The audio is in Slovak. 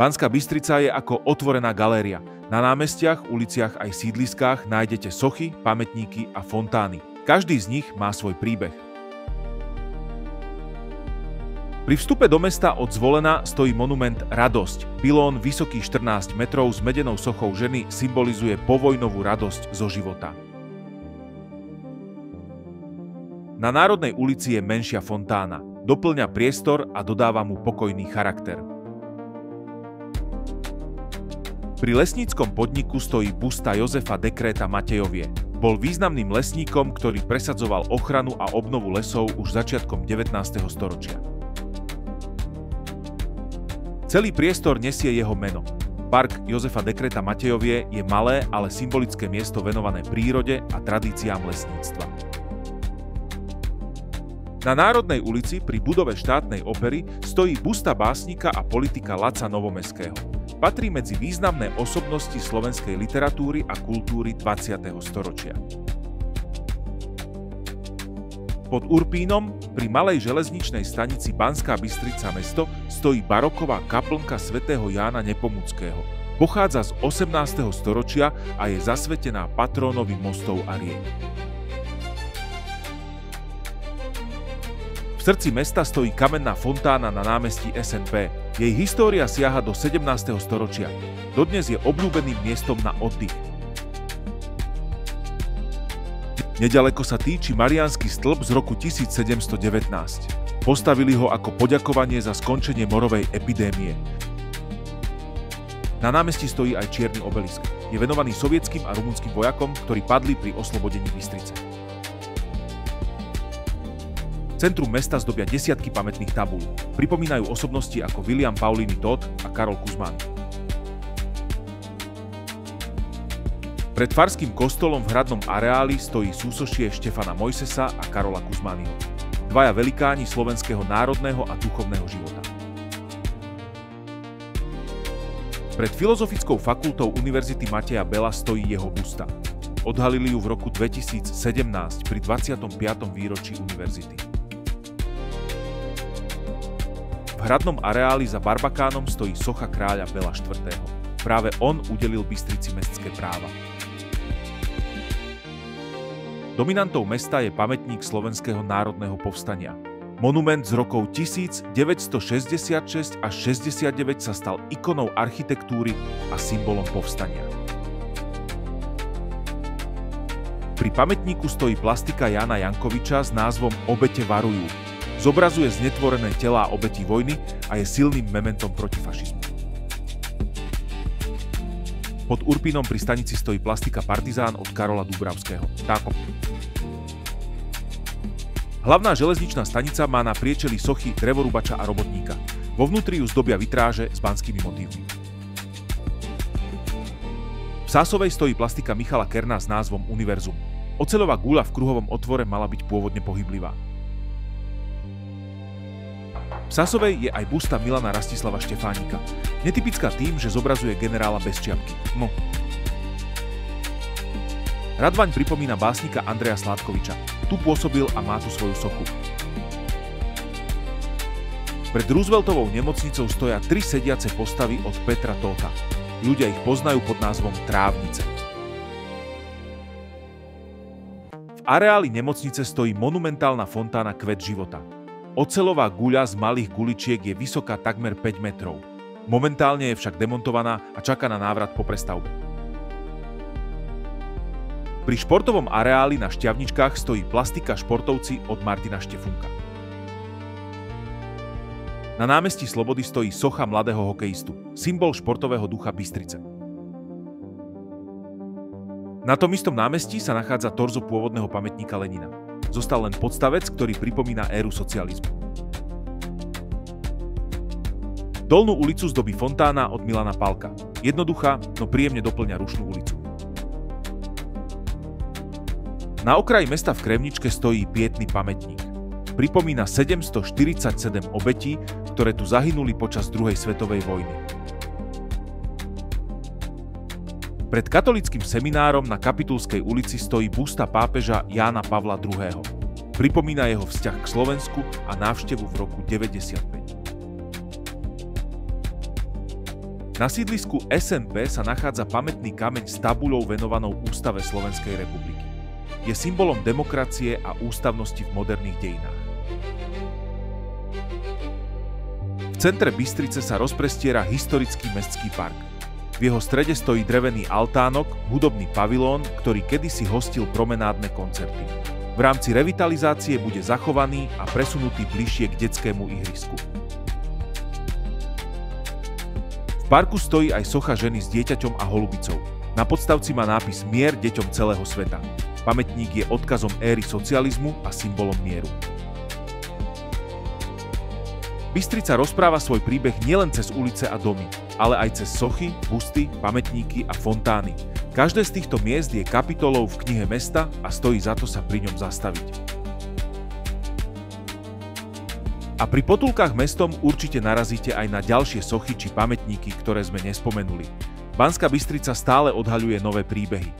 Banská Bystrica je ako otvorená galéria. Na námestiach, uliciach aj sídliskách nájdete sochy, pamätníky a fontány. Každý z nich má svoj príbeh. Pri vstupe do mesta od Zvolena stojí monument Radosť. Pilón vysoký 14 metrov s medenou sochou ženy symbolizuje povojnovú radosť zo života. Na Národnej ulici je menšia fontána. Doplňa priestor a dodáva mu pokojný charakter. Pri lesníckom podniku stojí busta Jozefa Dekréta Matejovie. Bol významným lesníkom, ktorý presadzoval ochranu a obnovu lesov už začiatkom 19. storočia. Celý priestor nesie jeho meno. Park Jozefa Dekréta Matejovie je malé, ale symbolické miesto venované prírode a tradíciám lesníctva. Na Národnej ulici pri budove štátnej opery stojí busta básnika a politika Laca Novomeského. Patrí medzi významné osobnosti slovenskej literatúry a kultúry 20. storočia. Pod Urpínom pri malej železničnej stanici Banská Bystrica mesto stojí baroková kaplnka svätého Jána Nepomuckého. Pochádza z 18. storočia a je zasvetená patrónovi mostov a riek. V srdci mesta stojí kamenná fontána na námestí SNP. Jej história siaha do 17. storočia. Dodnes je obľúbeným miestom na oddych. Neďaleko sa týči Mariánsky stĺp z roku 1719. Postavili ho ako poďakovanie za skončenie morovej epidémie. Na námestí stojí aj čierny obelisk. Je venovaný sovietským a rumunským vojakom, ktorí padli pri oslobodení Bystrice. Centrum mesta zdobia desiatky pamätných tabúľ. Pripomínajú osobnosti ako William Paulini Todt a Karol Kuzmán. Pred farským kostolom v hradnom areáli stojí súsošie Štefana Mojsesa a Karola Kuzmányho. Dvaja velikáni slovenského národného a duchovného života. Pred Filozofickou fakultou Univerzity Mateja Bela stojí jeho busta. Odhalili ju v roku 2017 pri 25. výročí univerzity. V hradnom areáli za Barbakánom stojí socha kráľa Bela IV. Práve on udelil Bystrici mestské práva. Dominantou mesta je pamätník Slovenského národného povstania. Monument z rokov 1966 až 69 sa stal ikonou architektúry a symbolom povstania. Pri pamätníku stojí plastika Jána Jankoviča s názvom Obete varujú. Zobrazuje znetvorené telá obetí vojny a je silným mementom proti fašizmu. Pod Urpínom pri stanici stojí plastika Partizán od Karola Dúbravského. Hlavná železničná stanica má na priečeli sochy drevorúbača a robotníka. Vo vnútri ju zdobia vitráže s banskými motívmi. V Sásovej stojí plastika Michala Kerna s názvom Univerzum. Oceľová guľa v kruhovom otvore mala byť pôvodne pohyblivá. V Sásovej je aj busta Milana Rastislava Štefánika. Netypická tým, že zobrazuje generála bez čiapky. Radvaň pripomína básnika Andreja Sládkoviča. Tu pôsobil a má tu svoju sochu. Pred Rooseveltovou nemocnicou stoja 3 sediace postavy od Petra Tóta. Ľudia ich poznajú pod názvom Trávnice. V areáli nemocnice stojí monumentálna fontána Kvet života. Oceľová guľa z malých guličiek je vysoká takmer 5 metrov. Momentálne je však demontovaná a čaká na návrat po prestavbe. Pri športovom areáli na Šťavničkách stojí plastika Športovci od Martina Štefunka. Na námestí Slobody stojí socha mladého hokejistu, symbol športového ducha Bystrice. Na tom istom námestí sa nachádza torzo pôvodného pamätníka Lenina. Zostal len podstavec, ktorý pripomína éru socializmu. Dolnú ulicu zdobí fontána od Milana Palka. Jednoduchá, no príjemne doplňa rušnú ulicu. Na okraji mesta v Kremničke stojí pietný pamätník. Pripomína 747 obetí, ktoré tu zahynuli počas druhej svetovej vojny. Pred katolickým seminárom na Kapitulskej ulici stojí busta pápeža Jána Pavla II. Pripomína jeho vzťah k Slovensku a návštevu v roku 95. Na sídlisku SNP sa nachádza pamätný kameň s tabuľou venovanou Ústave Slovenskej republiky. Je symbolom demokracie a ústavnosti v moderných dejinách. V centre Bystrice sa rozprestiera historický mestský park. V jeho strede stojí drevený altánok, hudobný pavilón, ktorý kedysi hostil promenádne koncerty. V rámci revitalizácie bude zachovaný a presunutý bližšie k detskému ihrisku. V parku stojí aj socha ženy s dieťaťom a holubicou. Na podstavci má nápis Mier deťom celého sveta. Pamätník je odkazom éry socializmu a symbolom mieru. Bystrica rozpráva svoj príbeh nielen cez ulice a domy, ale aj cez sochy, busty, pamätníky a fontány. Každé z týchto miest je kapitolou v knihe mesta a stojí za to sa pri ňom zastaviť. A pri potulkách mestom určite narazíte aj na ďalšie sochy či pamätníky, ktoré sme nespomenuli. Banská Bystrica stále odhaľuje nové príbehy.